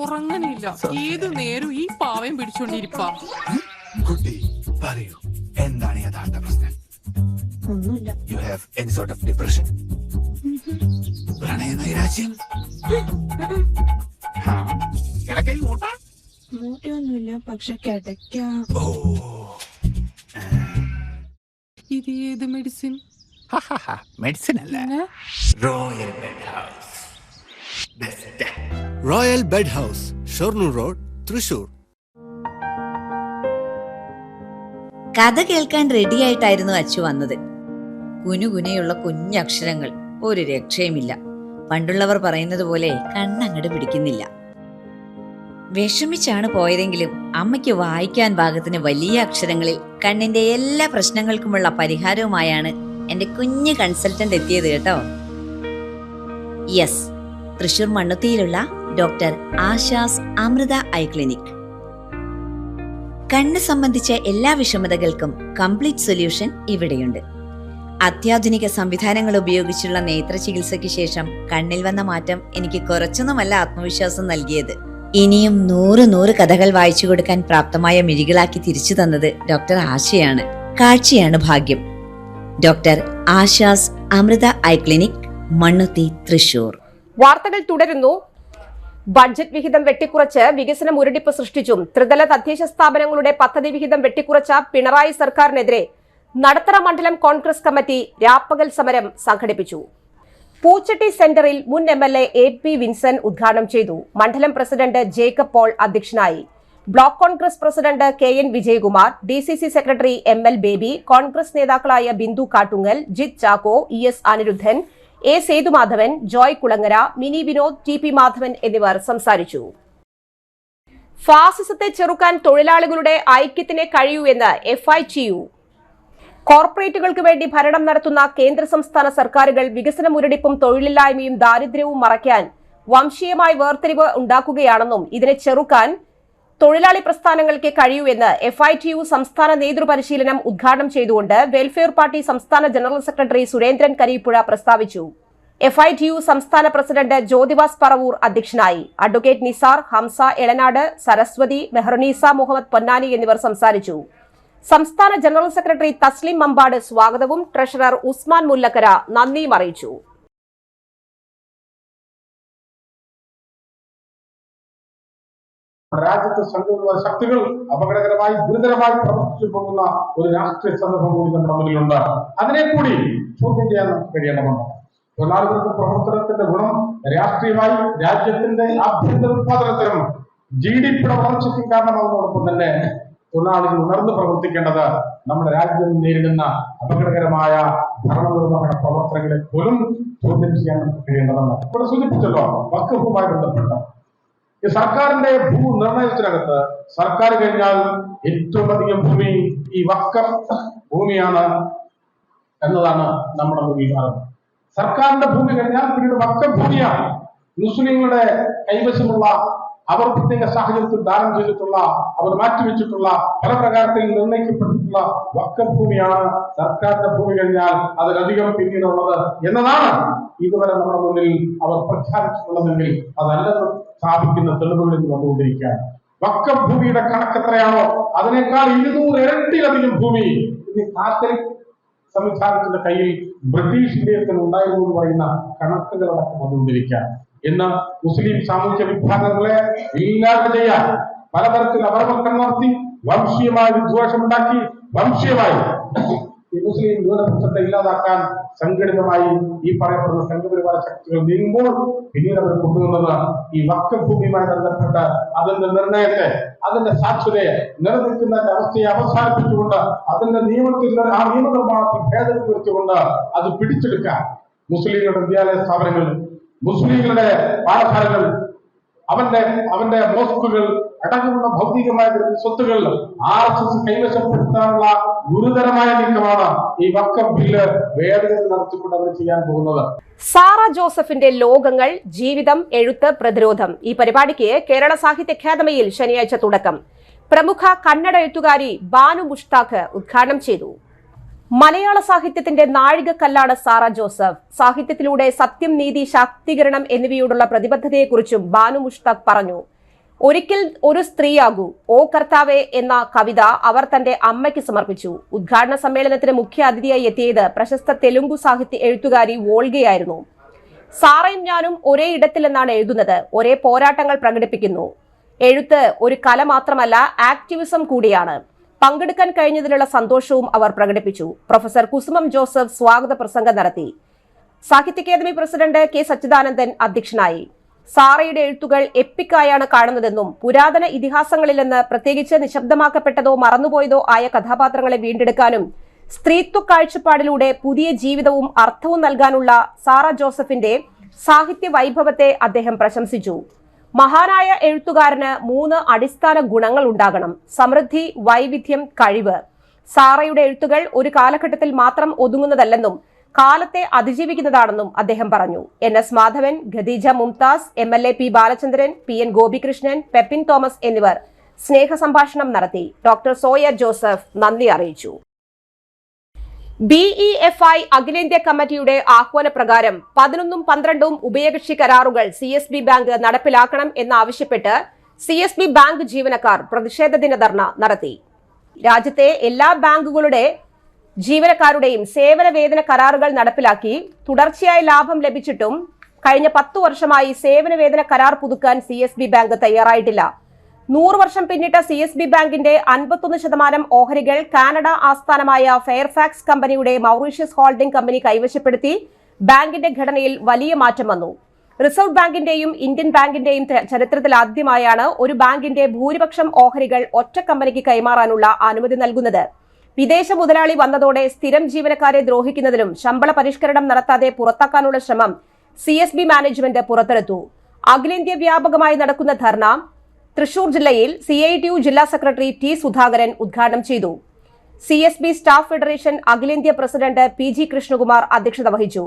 ഉറങ്ങണില്ല, ഏതു നേരം ഈ പാവം പിടിച്ചോണ്ടിരിപ്പാ. കുട്ടി പറയൂ, എന്താണ് യഥാർത്ഥ പ്രശ്നം? ഒന്നുമില്ല. You have any sort of depression? പ്രണയ നൈരാശ്യം? മൂട്ടയൊന്നുമില്ല, പക്ഷെ കിടക്കാം. ഓ, ഇത് ഏത് മെഡിസിൻ? മെഡിസിൻ അല്ല, royal bed house. Royal bed house, Shoranur road, Thrissur. കഥ കേൾക്കാൻ റെഡിയായിട്ടായിരുന്നു അച്ചു വന്നത്. കുനുകുനയുള്ള കുഞ്ഞക്ഷരങ്ങൾ, ഒരു രക്ഷയുമില്ല. പണ്ടുള്ളവർ പറയുന്നത് പോലെ കണ്ണങ്ങട് പിടിക്കുന്നില്ല. വിഷമിച്ചാണ് പോയതെങ്കിലും അമ്മയ്ക്ക് വായിക്കാൻ പാകത്തിന് വലിയ അക്ഷരങ്ങളിൽ കണ്ണിന്റെ എല്ലാ പ്രശ്നങ്ങൾക്കുമുള്ള പരിഹാരവുമായാണ് എന്റെ കുഞ്ഞ് കൺസൾട്ടന്റ് എത്തിയത് കേട്ടോ. യെസ്, തൃശൂർ മണ്ണുത്തിയിലുള്ള doctor Asha's Amrita eye clinic. കണ്ണ് സംബന്ധിച്ച എല്ലാ വിഷമതകൾക്കും കംപ്ലീറ്റ് സൊല്യൂഷൻ ഇവിടെയുണ്ട്. അത്യാധുനിക സംവിധാനങ്ങൾ ഉപയോഗിച്ചുള്ള നേത്ര ചികിത്സയ്ക്ക് ശേഷം കണ്ണിൽ വന്ന മാറ്റം എനിക്ക് കുറച്ചൊന്നുമല്ല ആത്മവിശ്വാസം നൽകിയത്. ഇനിയും 100 കഥകൾ വായിച്ചു കൊടുക്കാൻ പ്രാപ്തമായ മിഴികളാക്കി തിരിച്ചു തന്നത് ഡോക്ടർ ആശയാണ്. കാഴ്ചയാണ് ഭാഗ്യം. Doctor Asha's Amrita eye clinic, Mannuthy, Thrissur. വാർത്തകൾ തുടരുന്നു. ബഡ്ജറ്റ് വിഹിതം വെട്ടിക്കുറച്ച് വികസന മുരടിപ്പ് സൃഷ്ടിച്ചും ത്രിതല തദ്ദേശ സ്ഥാപനങ്ങളുടെ പദ്ധതി വിഹിതം വെട്ടിക്കുറച്ച പിണറായി സർക്കാരിനെതിരെ നടത്തറ മണ്ഡലം കോൺഗ്രസ് കമ്മിറ്റി രാപ്പകൽ സമരം സംഘടിപ്പിച്ചു. പൂച്ചട്ടി സെന്ററിൽ മുൻ MLA AP വിൻസെന്റ് ഉദ്ഘാടനം ചെയ്തു. മണ്ഡലം പ്രസിഡന്റ് ജേക്കബ് പോൾ അധ്യക്ഷനായി. Block Congress president KN Vijayakumar, DCC secretary ML Baby, Congress നേതാക്കളായ Bindu Kattungal, Jith Chacko, ES Aniruddhan, A Sethumadhavan, Joy Kulangara, Mini Vinod, TP Madhavan എന്നിവർ സംസാരിച്ചു. ഫാസിസത്തെ ചെറുക്കാൻ തൊഴിലാളികളുടെ ഐക്യത്തിനെ കഴിയൂ എന്ന് FITU. കോർപ്പറേറ്റുകൾക്ക് വേണ്ടി ഭരണം നടത്തുന്ന കേന്ദ്ര സംസ്ഥാന സർക്കാരുകൾ വികസന മുരടിപ്പും തൊഴിലില്ലായ്മയും ദാരിദ്ര്യവും മറയ്ക്കാൻ വംശീയമായ വേർതിരിവ് ഉണ്ടാക്കുകയാണെന്നും ഇതിനെ ചെറുക്കാൻ തൊഴിലാളി പ്രസ്ഥാനങ്ങൾക്ക് കഴിയൂ എന്ന് FITU സംസ്ഥാന നേതൃപരിശീലനം ഉദ്ഘാടനം ചെയ്തുകൊണ്ട് വെൽഫെയർ പാർട്ടി സംസ്ഥാന ജനറൽ സെക്രട്ടറി സുരേന്ദ്രൻ കരിപ്പുഴ പ്രസ്താവിച്ചു. FITU സംസ്ഥാന പ്രസിഡന്റ് ജ്യോതിവാസ് പറവൂർ അധ്യക്ഷനായി. അഡ്വക്കേറ്റ് നിസാർ, ഹംസ എളനാട്, സരസ്വതി, മെഹറുനീസ മുഹമ്മദ് പൊന്നാനി എന്നിവർ സംസാരിച്ചു. സംസ്ഥാന ജനറൽ സെക്രട്ടറി തസ്ലിം മമ്പാട് സ്വാഗതവും ട്രഷറർ ഉസ്മാൻ മുല്ലക്കര നന്ദിയും അറിയിച്ചു. രാജ്യത്തെ സംഘപരിവാര ശക്തികൾ അപകടകരമായി ഗുരുതരമായി പ്രവർത്തിച്ചു പോകുന്ന ഒരു രാഷ്ട്രീയ സന്ദർഭം കൂടി നമ്മുടെ മുന്നിലുണ്ട്. അതിനെ കൂടി ചോദ്യം ചെയ്യാൻ കഴിയേണ്ടതുണ്ട്. തൊഴിലാളികളുടെ പ്രവർത്തനത്തിന്റെ ഗുണം രാഷ്ട്രീയമായി രാജ്യത്തിന്റെ ആഭ്യന്തര ഉത്പാദനത്തിനും GDP വളർച്ചയ്ക്കും കാരണമാകുന്നതോടൊപ്പം തന്നെ തൊഴിലാളികൾ ഉണർന്നു പ്രവർത്തിക്കേണ്ടത് നമ്മുടെ രാജ്യം നേരിടുന്ന അപകടകരമായ ഭരണനിർവഹണ പ്രവർത്തനങ്ങളെ പോലും ചോദ്യം ചെയ്യാൻ കഴിയേണ്ടതാണ്. ഇവിടെ സൂചിപ്പിച്ചല്ലോ വഖഫുമായി ബന്ധപ്പെട്ട ഈ സർക്കാരിന്റെ ഭൂനിർണയത്തിനകത്ത് സർക്കാർ കഴിഞ്ഞാൽ ഏറ്റവും അധികം ഭൂമി ഈ വഖഫ് ഭൂമിയാണ് എന്നതാണ് നമ്മുടെ മുന്നിൽ കാണുന്നത്. സർക്കാരിന്റെ ഭൂമി കഴിഞ്ഞാൽ പിന്നീട് വഖഫ് ഭൂമിയാണ്. മുസ്ലിങ്ങളുടെ കൈവശമുള്ള അവർ പ്രത്യേക സാഹചര്യത്തിൽ ദാനം ചെയ്തിട്ടുള്ള, അവർ മാറ്റിവെച്ചിട്ടുള്ള, പല പ്രകാരത്തിൽ നിർണയിക്കപ്പെട്ടിട്ടുള്ള വഖഫ് ഭൂമിയാണ് സർക്കാരിന്റെ ഭൂമി കഴിഞ്ഞാൽ അതിലധികം പിന്നീടുള്ളത് എന്നതാണ് ഇതുവരെ നമ്മുടെ മുന്നിൽ അവർ പ്രഖ്യാപിച്ചിട്ടുള്ളതെങ്കിൽ അതല്ലെന്ന് സ്ഥാപിക്കുന്ന തെളിവുകളിൽ വന്നുകൊണ്ടിരിക്കുകയാണ്. വഖഫ് ഭൂമിയുടെ കണക്ക് എത്രയാണോ അതിനേക്കാൾ 200 ഇരട്ടിയിലധികം ഭൂമി ഇനി കാത്തലിക് സംവിധാനത്തിന്റെ കയ്യിൽ ബ്രിട്ടീഷ് ഇന്ത്യത്തിൽ ഉണ്ടായിരുന്നു എന്ന് പറയുന്ന കണക്കുകളടക്കം വന്നുകൊണ്ടിരിക്കുകയാണ്. ഇന്ന് മുസ്ലിം സാമൂഹ്യ വിഭാഗങ്ങളെ ഇല്ലാതെ ചെയ്യാൻ പലതരത്തിൽ അപരവൽക്കരണം നടത്തി വംശീയമായ വിദ്വേഷമുണ്ടാക്കി വംശീയമായി ഈ മുസ്ലിം ന്യൂനപക്ഷത്തെ ഇല്ലാതാക്കാൻ സംഘടിതമായി ഈ പറയപ്പെടുന്ന സംഘപരിവാര ശക്തികൾ നീങ്ങുമ്പോൾ പിന്നീട് അവർ കൊണ്ടുവന്നത് ഈ വഖഫ് ഭൂമിയുമായി ബന്ധപ്പെട്ട അതിന്റെ നിർണയത്തെ, അതിന്റെ സാക്ഷരയെ, നിലനിൽക്കുന്നതിന്റെ അവസ്ഥയെ അവസാനിപ്പിച്ചുകൊണ്ട് അതിന്റെ നിയമത്തിൽ ആ നിയമനിർമ്മാണത്തിൽ ഭേദഗതി വരുത്തിക്കൊണ്ട് അത് പിടിച്ചെടുക്കാൻ മുസ്ലിങ്ങളുടെ വിദ്യാലയ സ്ഥാപനങ്ങൾ, മുസ്ലിങ്ങളുടെ പാഠശാലകൾ, അവന്റെ മോസ്കുകൾ അടങ്ങുന്ന ഭൗതികമായ സ്വത്തുകൾ RSS കൈവശപ്പെടുത്താനുള്ള ഗുരുതരമായ നീക്കമാണ് ഈ വഖഫ് ബില്ല് ഭേദഗതി നടത്തിക്കൊണ്ട് അവർ ചെയ്യാൻ പോകുന്നത്. സാറ ജോസഫിന്റെ ലോകങ്ങൾ, ജീവിതം, എഴുത്ത്, പ്രതിരോധം ഈ പരിപാടിക്ക് കേരള സാഹിത്യ അക്കാദമിയിൽ ശനിയാഴ്ച തുടക്കം. പ്രമുഖ കന്നഡ എഴുത്തുകാരി ബാനു മുഷ്താഖ് ഉദ്ഘാടനം ചെയ്തു. മലയാള സാഹിത്യത്തിന്റെ നാഴികക്കല്ലാണ് സാറ ജോസഫ്. സാഹിത്യത്തിലൂടെ സത്യം, നീതി, ശാക്തീകരണം എന്നിവയോടുള്ള പ്രതിബദ്ധതയെക്കുറിച്ചും ബാനു മുഷ്താഖ് പറഞ്ഞു. ഒരിക്കൽ ഒരു സ്ത്രീയാകൂ, ഓ കർത്താവേ എന്ന കവിത അവർ തന്റെ അമ്മയ്ക്ക് സമർപ്പിച്ചു. ഉദ്ഘാടന സമ്മേളനത്തിന് മുഖ്യ അതിഥിയായി എത്തിയത് പ്രശസ്ത തെലുങ്കു സാഹിത്യ എഴുത്തുകാരി വോൾഗയായിരുന്നു. സാറയും ഞാനും ഒരേ ഇടത്തിലെന്നാണ് എഴുതുന്നത്, ഒരേ പോരാട്ടങ്ങൾ പ്രകടിപ്പിക്കുന്നു. എഴുത്ത് ഒരു കല മാത്രമല്ല, ആക്ടിവിസം കൂടിയാണ്. പങ്കെടുക്കാൻ കഴിഞ്ഞതിലുള്ള സന്തോഷവും അവർ പ്രകടിപ്പിച്ചു. പ്രൊഫസർ കുസുമം ജോസഫ് സ്വാഗത പ്രസംഗം നടത്തി. സാഹിത്യ അക്കാദമി പ്രസിഡന്റ് കെ സച്ചിദാനന്ദൻ അധ്യക്ഷനായി. സാറയുടെ എഴുത്തുകൾ എപ്പിക്കായാണ് കാണുന്നതെന്നും പുരാതന ഇതിഹാസങ്ങളിൽ നിന്ന് പ്രത്യേകിച്ച് നിശബ്ദമാക്കപ്പെട്ടതോ മറന്നുപോയതോ ആയ കഥാപാത്രങ്ങളെ വീണ്ടെടുക്കാനും സ്ത്രീത്വ കാഴ്ചപ്പാടിലൂടെ പുതിയ ജീവിതവും അർത്ഥവും നൽകാനുള്ള സാറ ജോസഫിന്റെ സാഹിത്യ വൈഭവത്തെ അദ്ദേഹം പ്രശംസിച്ചു. മഹാനായ എഴുത്തുകാരന് 3 അടിസ്ഥാന ഗുണങ്ങൾ ഉണ്ടാകണം: സമൃദ്ധി, വൈവിധ്യം, കഴിവ്. സാറയുടെ എഴുത്തുകൾ ഒരു കാലഘട്ടത്തിൽ മാത്രം ഒതുങ്ങുന്നതല്ലെന്നും കാലത്തെ അതിജീവിക്കുന്നതാണെന്നും അദ്ദേഹം പറഞ്ഞു. NS Madhavan, Khadeeja Mumtaz, MLA P Balachandran, PN Gopikrishnan, Peppin Thomas എന്നിവർ സ്നേഹ സംഭാഷണം നടത്തി. ഡോക്ടർ സോയ ജോസഫ് നന്ദി അറിയിച്ചു. BEFI അഖിലേന്ത്യാ കമ്മിറ്റിയുടെ ആഹ്വാനപ്രകാരം 11ഉം 12ഉം ഉഭയകക്ഷി കരാറുകൾ CSB ബാങ്ക് നടപ്പിലാക്കണം എന്നാവശ്യപ്പെട്ട് CSB ബാങ്ക് ജീവനക്കാർ പ്രതിഷേധ ദിന ധർണ നടത്തി. രാജ്യത്തെ എല്ലാ ബാങ്കുകളുടെ ജീവനക്കാരുടെയും സേവന വേതന കരാറുകൾ നടപ്പിലാക്കി. തുടർച്ചയായി ലാഭം ലഭിച്ചിട്ടും കഴിഞ്ഞ 10 വർഷമായി സേവന വേതന കരാർ പുതുക്കാൻ CSB ബാങ്ക് തയ്യാറായിട്ടില്ല. 100 വർഷം പിന്നിട്ട CSB ബാങ്കിന്റെ 51% ഓഹരികൾ കാനഡ ആസ്ഥാനമായ ഫെയർഫാക്സ് കമ്പനിയുടെ മൗറീഷ്യസ് ഹോൾഡിംഗ് കമ്പനി കൈവശപ്പെടുത്തി. ബാങ്കിന്റെ ഘടനയിൽ വലിയ മാറ്റം വന്നു. റിസർവ് ബാങ്കിന്റെയും ഇന്ത്യൻ ബാങ്കിന്റെയും ചരിത്രത്തിൽ ആദ്യമായാണ് ഒരു ബാങ്കിന്റെ ഭൂരിപക്ഷം ഓഹരികൾ ഒറ്റ കമ്പനിക്ക് കൈമാറാനുള്ള അനുമതി നൽകുന്നത്. വിദേശ മുതലാളി വന്നതോടെ സ്ഥിരം ജീവനക്കാരെ ദ്രോഹിക്കുന്നതിലും ശമ്പള പരിഷ്കരണം നടത്താതെ പുറത്താക്കാനുള്ള ശ്രമം CSB മാനേജ്മെന്റ് പുറത്തെടുത്തു. അഖിലേന്ത്യാ വ്യാപകമായി നടക്കുന്ന ധർണ തൃശൂർ ജില്ലയിൽ CITU ജില്ലാ സെക്രട്ടറി T സുധാകരൻ ഉദ്ഘാടനം ചെയ്തു. CSB സ്റ്റാഫ് ഫെഡറേഷൻ അഖിലേന്ത്യാ പ്രസിഡന്റ് PG കൃഷ്ണകുമാർ അധ്യക്ഷത വഹിച്ചു.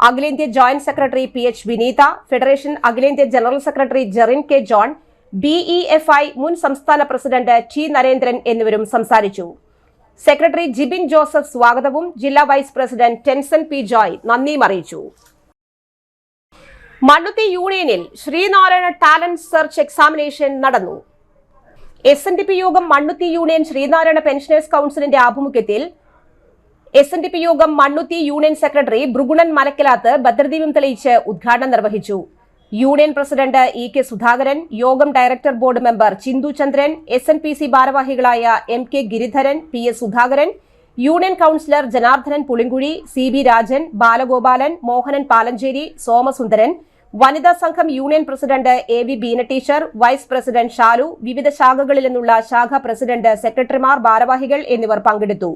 അഖിലേന്ത്യാ ജോയിന്റ് സെക്രട്ടറി PH വിനീത, ഫെഡറേഷൻ അഖിലേന്ത്യാ general secretary Jerin K John, BEFI മുൻ സംസ്ഥാന പ്രസിഡന്റ് T നരേന്ദ്രൻ എന്നിവരും സംസാരിച്ചു. സെക്രട്ടറി ജിബിൻ ജോസഫ് സ്വാഗതവും ജില്ലാ vice president Tenson P Joy നന്ദിയും അറിയിച്ചു. മണ്ണുത്തി യൂണിയനിൽ ശ്രീനാരായണ ടാലന്റ് സെർച്ച് എക്സാമിനേഷൻ നടന്നു. SNDP യോഗം മണ്ണുത്തി യൂണിയൻ ശ്രീനാരായണ പെൻഷനേഴ്സ് കൌൺസിലിന്റെ ആഭിമുഖ്യത്തിൽ SNDP യോഗം മണ്ണുത്തി യൂണിയൻ സെക്രട്ടറി ഭൃഗുണൻ മലക്കലാത്ത് ഭദ്രദീപം തെളിയിച്ച് ഉദ്ഘാടനം നിർവഹിച്ചു. യൂണിയൻ പ്രസിഡന്റ് EK സുധാകരൻ, യോഗം director board member Chinthu Chandran, SNPC ഭാരവാഹികളായ MK Giridharan, PS Sudhakaran, union councillor Janardhanan Pulinkuzhi, CB Rajan, Balagopalan, Mohanan Palancheri, Somasundaran, വനിതാ സംഘം union president AV Beena teacher, vice president Shalu, വിവിധ ശാഖകളിൽ നിന്നുള്ള ശാഖാ പ്രസിഡന്റ്, സെക്രട്ടറിമാർ, ഭാരവാഹികൾ എന്നിവർ പങ്കെടുത്തു.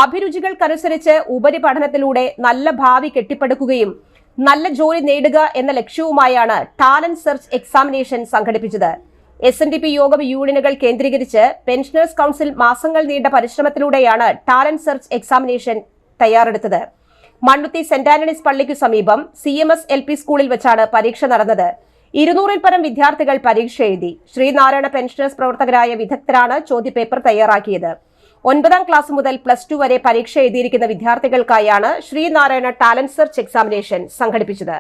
അഭിരുചികൾക്കനുസരിച്ച് ഉപരിപഠനത്തിലൂടെ നല്ല ഭാവി കെട്ടിപ്പടുക്കുകയും നല്ല ജോലി നേടുക എന്ന ലക്ഷ്യവുമായാണ് ടാലന്റ് സെർച്ച് എക്സാമിനേഷൻ സംഘടിപ്പിച്ചത്. SNDP യോഗം യൂണിയനുകൾ കേന്ദ്രീകരിച്ച് പെൻഷനേഴ്സ് കൌൺസിൽ മാസങ്ങൾ നീണ്ട പരിശ്രമത്തിലൂടെയാണ് ടാലന്റ് സെർച്ച് എക്സാമിനേഷൻ തയ്യാറെടുത്തത്. മണ്ണുത്തി സെന്റ് ആന്റണീസ് പള്ളിക്കു സമീപം CMS LP സ്കൂളിൽ വെച്ചാണ് പരീക്ഷ നടന്നത്. 200-ൽ പരം വിദ്യാർത്ഥികൾ പരീക്ഷ എഴുതി. ശ്രീനാരായണ പെൻഷനേഴ്സ് പ്രവർത്തകരായ വിദഗ്ധരാണ് ചോദ്യപേപ്പർ തയ്യാറാക്കിയത്. 9ാം ക്ലാസ് മുതൽ +2 വരെ പരീക്ഷ എഴുതിയിരിക്കുന്ന വിദ്യാർത്ഥികൾക്കായാണ് ശ്രീനാരായണ ടാലന്റ് സെർച്ച് എക്സാമിനേഷൻ സംഘടിപ്പിച്ചത്.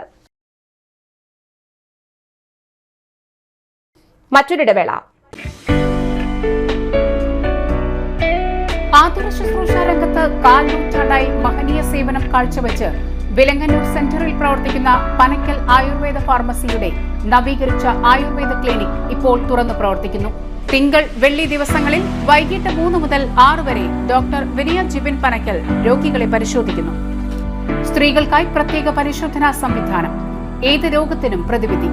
മറ്റൊരിടവേള. ആതുര ശുശ്രൂഷ രംഗത്ത് കാൽനൂറ്റാണ്ടായി മഹനീയ സേവനം കാഴ്ചവെച്ച് വിലങ്ങന്നൂർ സെന്ററിൽ പ്രവർത്തിക്കുന്ന പനക്കൽ ആയുർവേദ ഫാർമസിയുടെ നവീകരിച്ച ആയുർവേദ ക്ലിനിക് ഇപ്പോൾ തുറന്നു പ്രവർത്തിക്കുന്നു. തിങ്കൾ വെള്ളി ദിവസങ്ങളിൽ വൈകിട്ട് 3 മുതൽ 6 വരെ ഡോക്ടർ വിനയ ജിബിൻ പനക്കൽ രോഗികളെ പരിശോധിക്കുന്നു. സ്ത്രീകൾക്കായി പ്രത്യേക പരിശോധനാ സംവിധാനം, ഏത് രോഗത്തിനും പ്രതിവിധി.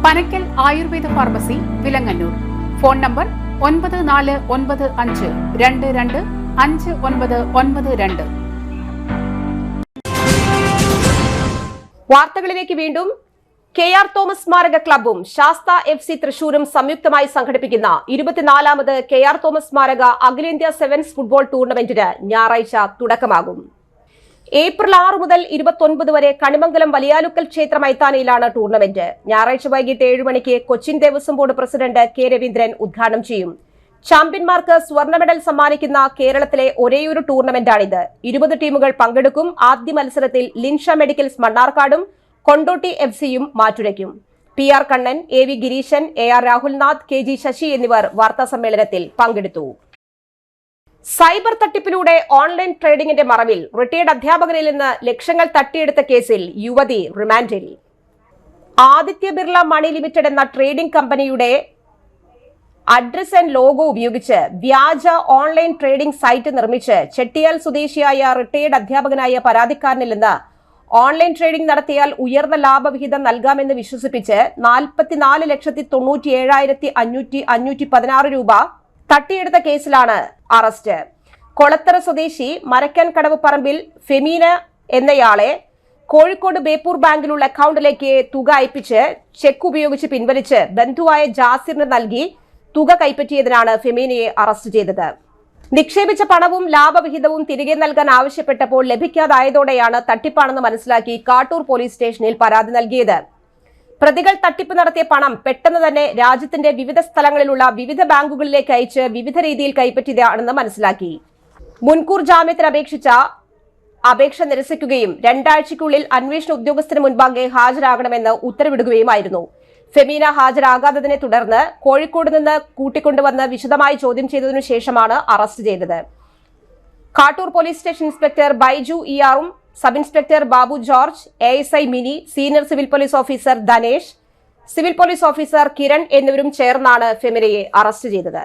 Panakkal Ayurveda pharmacy, Vilangannur. Phone number 9495225992. വാർത്തകളിലേക്ക് വീണ്ടും. KR തോമസ് സ്മാരക ക്ലബ്ബും ശാസ്ത FC തൃശൂരും സംയുക്തമായി സംഘടിപ്പിക്കുന്ന 24ാമത് KR തോമസ് സ്മാരക അഖിലേന്ത്യാ സെവൻസ് ഫുട്ബോൾ ടൂർണമെന്റിന് ഞായറാഴ്ച തുടക്കമാകും. ഏപ്രിൽ 6 മുതൽ 29 വരെ കണിമംഗലം വലിയാലുക്കൽ ക്ഷേത്ര മൈതാനിയിലാണ് ടൂർണമെന്റ്. ഞായറാഴ്ച വൈകിട്ട് 7 മണിക്ക് Cochin Devaswom board president K. Raveendran ഉദ്ഘാടനം ചെയ്യും. ചാമ്പ്യന്മാർക്ക് സ്വർണ്ണ മെഡൽ സമ്മാനിക്കുന്ന കേരളത്തിലെ ഒരേയൊരു ടൂർണമെന്റാണിത്. 20 ടീമുകൾ പങ്കെടുക്കും. ആദ്യ മത്സരത്തിൽ ലിൻഷ മെഡിക്കൽസ് മണ്ണാർക്കാടും കൊണ്ടോട്ടി FCയും മാറ്റുരയ്ക്കും. PR Kannan, AV Gireesan, AR Rahulnath, KG Sasi എന്നിവർ വാർത്താസമ്മേളനത്തിൽ പങ്കെടുത്തു. സൈബർ തട്ടിപ്പിലൂടെ ഓൺലൈൻ ട്രേഡിംഗിന്റെ മറവിൽ റിട്ടയർഡ് അധ്യാപകരിൽ നിന്ന് ലക്ഷങ്ങൾ തട്ടിയെടുത്ത കേസിൽ യുവതി റിമാൻഡിൽ. ആദിത്യ ബിർള മണി ലിമിറ്റഡ് എന്ന ട്രേഡിംഗ് കമ്പനിയുടെ അഡ്രസ് ആൻഡ് ലോഗോ ഉപയോഗിച്ച് വ്യാജ ഓൺലൈൻ ട്രേഡിംഗ് സൈറ്റ് നിർമ്മിച്ച് ചെട്ടിയാൽ സ്വദേശിയായ റിട്ടയർഡ് അധ്യാപകനായ പരാതിക്കാരനിൽ നിന്ന് ഓൺലൈൻ ട്രേഡിംഗ് നടത്തിയാൽ ഉയർന്ന ലാഭവിഹിതം നൽകാമെന്ന് വിശ്വസിപ്പിച്ച് 44,97,516 രൂപ തട്ടിയെടുത്ത കേസിലാണ് അറസ്റ്റ്. കൊളത്തറ സ്വദേശി മരക്കൻ കടവ് പറമ്പിൽ ഫെമീന എന്നയാളെ കോഴിക്കോട് ബേപ്പൂർ ബാങ്കിലുള്ള അക്കൗണ്ടിലേക്ക് തുക അയപ്പിച്ച് ചെക്ക് ഉപയോഗിച്ച് പിൻവലിച്ച് ബന്ധുവായ ജാസിറിന് നൽകി തുക കൈപ്പറ്റിയതിനാണ് ഫെമീനയെ അറസ്റ്റ് ചെയ്തത്. നിക്ഷേപിച്ച പണവും ലാഭവിഹിതവും തിരികെ നൽകാൻ ആവശ്യപ്പെട്ടപ്പോൾ ലഭിക്കാതായതോടെയാണ് തട്ടിപ്പാണെന്ന് മനസ്സിലാക്കി കാട്ടൂർ പോലീസ് സ്റ്റേഷനിൽ പരാതി നൽകിയത്. പ്രതികൾ തട്ടിപ്പ് നടത്തിയ പണം പെട്ടെന്ന് തന്നെ രാജ്യത്തിന്റെ വിവിധ സ്ഥലങ്ങളിലുള്ള വിവിധ ബാങ്കുകളിലേക്ക് അയച്ച് വിവിധ രീതിയിൽ കൈപ്പറ്റിയതാണെന്ന് മനസ്സിലാക്കി. മുൻകൂർ ജാമ്യത്തിന് അപേക്ഷ നിരസിക്കുകയും 2 ആഴ്ചയ്ക്കുള്ളിൽ അന്വേഷണ ഉദ്യോഗസ്ഥന് മുൻപാകെ ഹാജരാകണമെന്ന് ഉത്തരവിടുകയുമായിരുന്നു. ഫെമീന ഹാജരാകാത്തതിനെ തുടർന്ന് കോഴിക്കോട് നിന്ന് കൂട്ടിക്കൊണ്ടുവന്ന് വിശദമായി ചോദ്യം ചെയ്തതിനു ശേഷമാണ് അറസ്റ്റ് ചെയ്തത്. Kattoor police station inspector Baiju ERഉം sub inspector Babu George, ASI Mini, senior civil police officer Dhanesh, civil police officer Kiran എന്നിവരും ചേർന്നാണ് ഫെമിനയെ അറസ്റ്റ് ചെയ്തത്.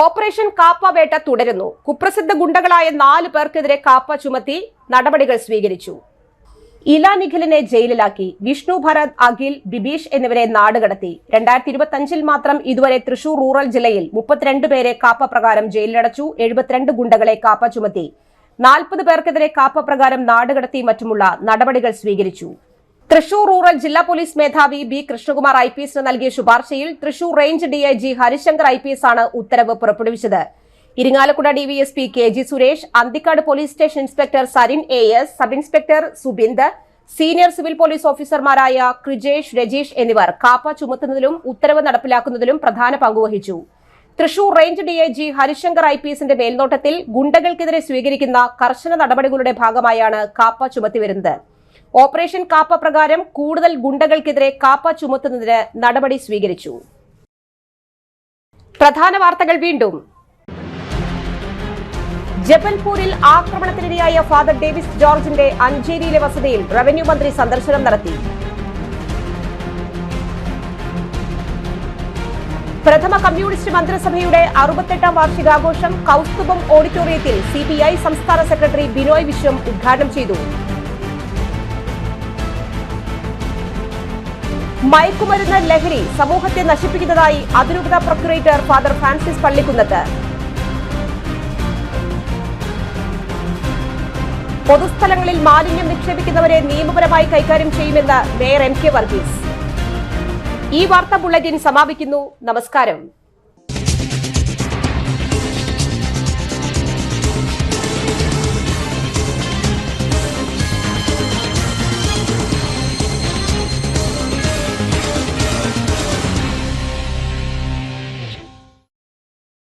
ഓപ്പറേഷൻ കാപ്പ വേട്ട തുടരുന്നു. കുപ്രസിദ്ധ ഗുണ്ടകളായ 4 പേർക്കെതിരെ കാപ്പ ചുമത്തി നടപടികൾ സ്വീകരിച്ചു. ഇല നിഖിലിനെ ജയിലിലാക്കി. വിഷ്ണു ഭരത്, അഖിൽ, ബിബീഷ് എന്നിവരെ നാടുകടത്തി. 2025 മാത്രം ഇതുവരെ തൃശൂർ റൂറൽ ജില്ലയിൽ 32 പേരെ കാപ്പ പ്രകാരം ജയിലിലടച്ചു. 72 ഗുണ്ടകളെ കാപ്പ ചുമത്തി. 40 പേർക്കെതിരെ കാപ്പ പ്രകാരം നാടുകടത്തി മറ്റുമുള്ള നടപടികൾ സ്വീകരിച്ചു. തൃശൂർ റൂറൽ ജില്ലാ പോലീസ് മേധാവി B. കൃഷ്ണകുമാർ IPSന് നൽകിയ ശുപാർശയിൽ Thrissur range DIG Harishankar IPS ആണ് ഉത്തരവ് പുറപ്പെടുവിച്ചത്. Irinjalakuda DVSP KG Suresh, Anthikad police station inspector Sarin AS, sub inspector Subind, senior civil police ഓഫീസർമാരായ ക്രിജേഷ്, രജീഷ് എന്നിവർ കാപ്പ ചുമത്തുന്നതിലും ഉത്തരവ് നടപ്പിലാക്കുന്നതിലും പ്രധാന പങ്കുവഹിച്ചു. തൃശൂർ റേഞ്ച് DIG ഹരിശങ്കർ IPSന്റെ മേൽനോട്ടത്തിൽ ഗുണ്ടകൾക്കെതിരെ സ്വീകരിക്കുന്ന കർശന നടപടികളുടെ ഭാഗമായാണ് കാപ്പ ചുമത്തിവരുന്നത്. ഓപ്പറേഷൻ കാപ്പ പ്രകാരം കൂടുതൽ ഗുണ്ടകൾക്കെതിരെ കാപ്പ ചുമത്തുന്നതിന് നടപടി സ്വീകരിച്ചു. പ്രധാന വാർത്തകൾ വീണ്ടും. ജബൽപൂരിൽ ആക്രമണത്തിനിരയായ ഫാദർ ഡേവിസ് ജോർജിന്റെ അഞ്ചേരിയിലെ വസതിയിൽ റവന്യൂ മന്ത്രി സന്ദർശനം നടത്തി. പ്രഥമ കമ്മ്യൂണിസ്റ്റ് മന്ത്രിസഭയുടെ 68ാം വാർഷികാഘോഷം കൗസ്തുഭം ഓഡിറ്റോറിയത്തിൽ CPI സംസ്ഥാന സെക്രട്ടറി ബിനോയ് വിശ്വം ഉദ്ഘാടനം ചെയ്തു. മയക്കുമരുന്ന് ലഹരി സമൂഹത്തെ നശിപ്പിക്കുന്നതായി അതിരൂപത പ്രൊക്യുറേറ്റർ ഫാദർ ഫ്രാൻസിസ് പള്ളിക്കുന്നത്ത്. പൊതുസ്ഥലങ്ങളിൽ മാലിന്യം നിക്ഷേപിക്കുന്നവരെ നിയമപരമായി കൈകാര്യം ചെയ്യുമെന്ന് മേയർ എം കെ വർഗീസ്. ഈ വാർത്താ ബുള്ളറ്റിൻ സമാപിക്കുന്നു. നമസ്കാരം.